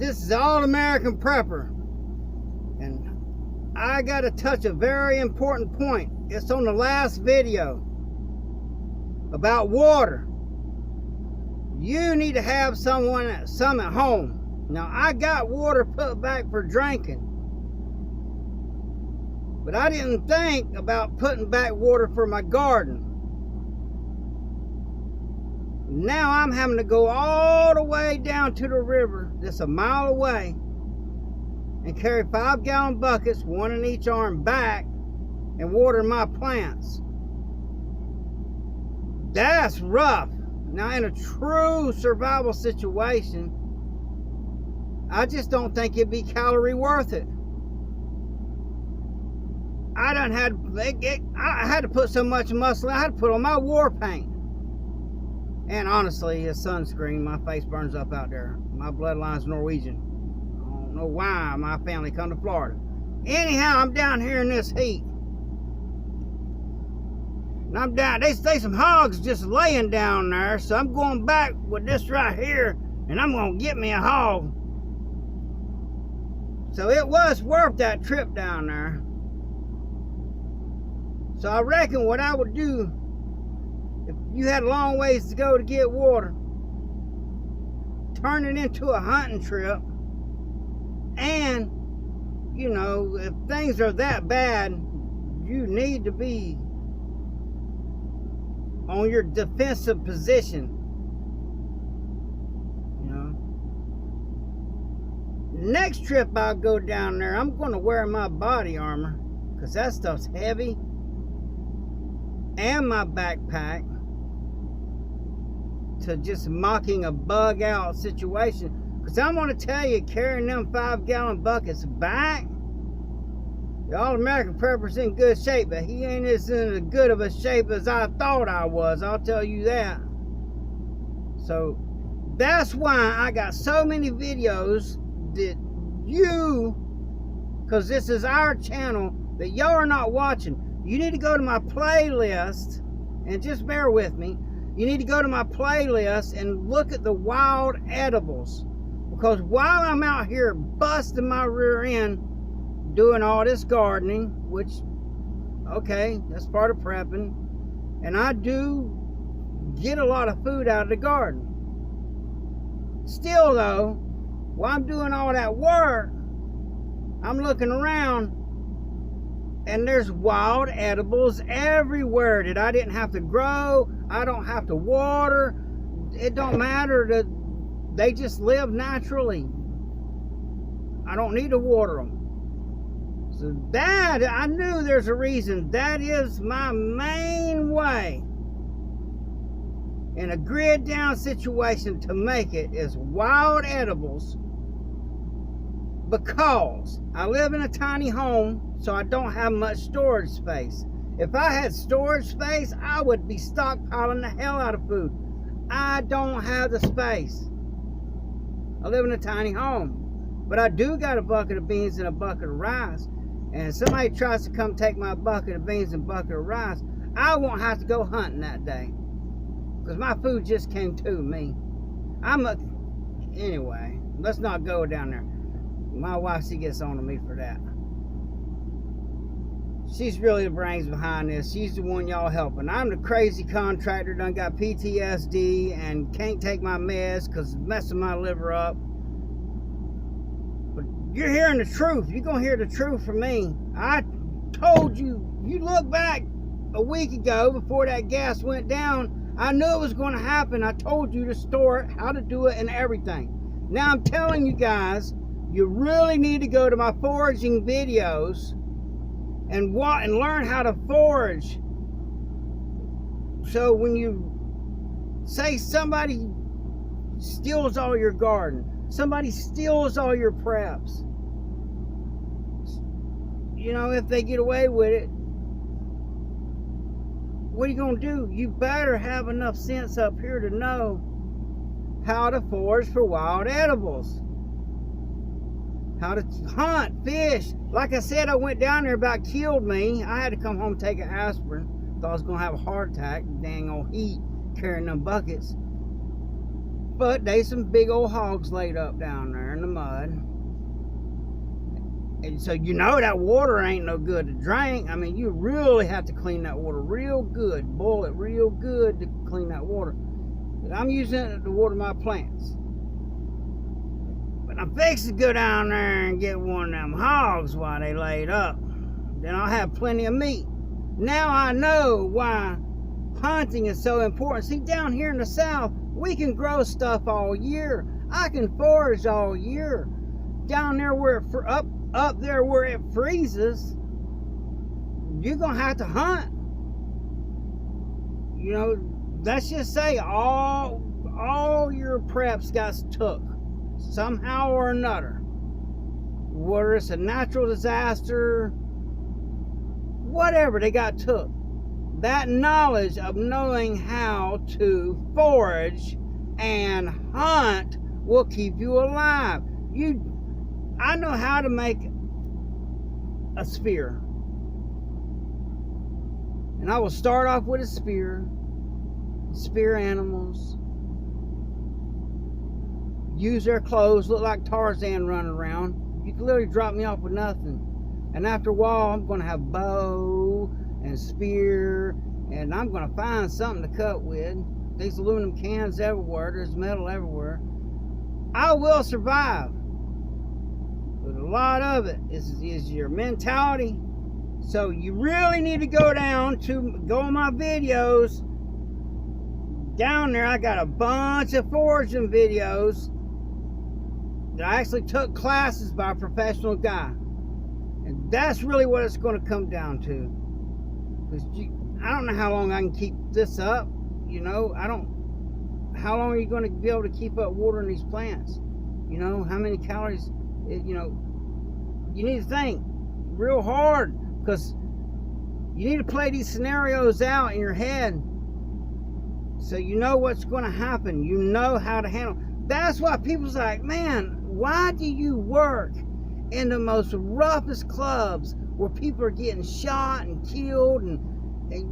This is All American Prepper, and I got to touch a very important point. It's on the last video about water. You need to have some at home. Now, I got water put back for drinking, but I didn't think about putting back water for my garden. Now I'm having to go all the way down to the river, just a mile away, and carry 5-gallon buckets, one in each arm, back and water my plants. That's rough. Now, in a true survival situation, I just don't think it'd be calorie worth it. I had to put so much muscle, I had to put on my war paint. And honestly, it's sunscreen. My face burns up out there. My bloodline's Norwegian. I don't know why my family come to Florida. Anyhow, I'm down here in this heat. And I'm down. They say some hogs just laying down there. So I'm going back with this right here. And I'm going to get me a hog. So it was worth that trip down there. So I reckon what I would do, if you had a long ways to go to get water, turn it into a hunting trip. And, you know, if things are that bad, you need to be on your defensive position. You know, next trip I'll go down there, I'm going to wear my body armor, because that stuff's heavy, and my backpack, to just mocking a bug out situation. Because I'm going to tell you, carrying them 5-gallon buckets back, the All-American Prepper's in good shape, but he ain't as in as good of a shape as I thought I was, I'll tell you that. So that's why I got so many videos that you, because this is our channel, that y'all are not watching. You need to go to my playlist, and just bear with me. You need to go to my playlist and look at the wild edibles. Because while I'm out here busting my rear end doing all this gardening, which, okay, that's part of prepping, and I do get a lot of food out of the garden. Still though, while I'm doing all that work, I'm looking around and there's wild edibles everywhere that I didn't have to grow. I don't have to water. It don't matter. They just live naturally. I don't need to water them. So that, I knew there's a reason. That is my main way in a grid down situation to make it is wild edibles, because I live in a tiny home, so I don't have much storage space. If I had storage space, I would be stockpiling the hell out of food. I don't have the space. I live in a tiny home, but I do got a bucket of beans and a bucket of rice. And if somebody tries to come take my bucket of beans and bucket of rice, I won't have to go hunting that day, because my food just came to me. Anyway, let's not go down there. My wife, she gets on to me for that. She's really the brains behind this. She's the one y'all helping. I'm the crazy contractor, done got PTSD and can't take my meds because it's messing my liver up. But you're hearing the truth. You're going to hear the truth from me. I told you, you look back a week ago before that gas went down, I knew it was going to happen. I told you to store it, how to do it, and everything. Now I'm telling you guys, you really need to go to my foraging videos and learn how to forage. So when you say somebody steals all your garden, somebody steals all your preps, you know, if they get away with it, what are you going to do? You better have enough sense up here to know how to forage for wild edibles, how to hunt, fish. Like I said, I went down there, about killed me. I had to come home and take an aspirin. Thought I was going to have a heart attack. Dang old heat, carrying them buckets. But there's some big old hogs laid up down there in the mud. And so you know that water ain't no good to drink. I mean, you really have to clean that water real good. Boil it real good to clean that water. I'm using it to water my plants. But I'm fixing to go down there and get one of them hogs while they laid up. Then I'll have plenty of meat. Now I know why hunting is so important. See, down here in the South, we can grow stuff all year. I can forage all year. Down there where up there where it freezes, you're gonna have to hunt. You know, let's just say all your preps got took somehow or another. Whether it's a natural disaster, whatever, they got took. That knowledge of knowing how to forage and hunt will keep you alive. I know how to make a spear. And I will start off with a spear animals. Use their clothes, look like Tarzan running around. You can literally drop me off with nothing. And after a while, I'm going to have bow and spear, and I'm going to find something to cut with. There's aluminum cans everywhere. There's metal everywhere. I will survive. But a lot of it is your mentality. So you really need to go on my videos. Down there, I got a bunch of foraging videos that I actually took classes by a professional guy. And that's really what it's going to come down to. Because I don't know how long I can keep this up. You know, how long are you going to be able to keep up watering these plants? You know, how many calories, you know, you need to think real hard, because you need to play these scenarios out in your head so you know what's going to happen. You know how to handle. That's why people's like, man, why do you work in the most roughest clubs where people are getting shot and killed, and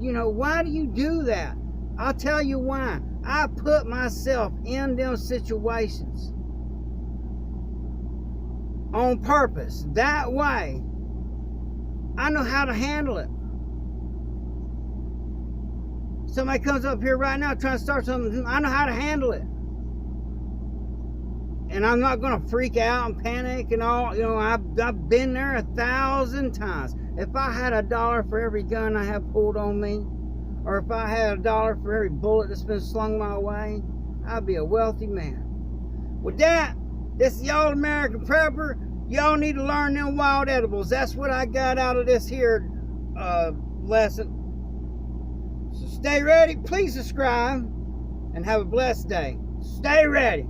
you know, why do you do that? I'll tell you why. I put myself in them situations on purpose. That way, I know how to handle it. Somebody comes up here right now trying to start something, I know how to handle it. And I'm not going to freak out and panic and all. You know, I've been there 1,000 times. If I had $1 for every gun I have pulled on me, or if I had $1 for every bullet that's been slung my way, I'd be a wealthy man. With that, this is y'all American Prepper. Y'all need to learn them wild edibles. That's what I got out of this here lesson. So stay ready. Please subscribe and have a blessed day. Stay ready.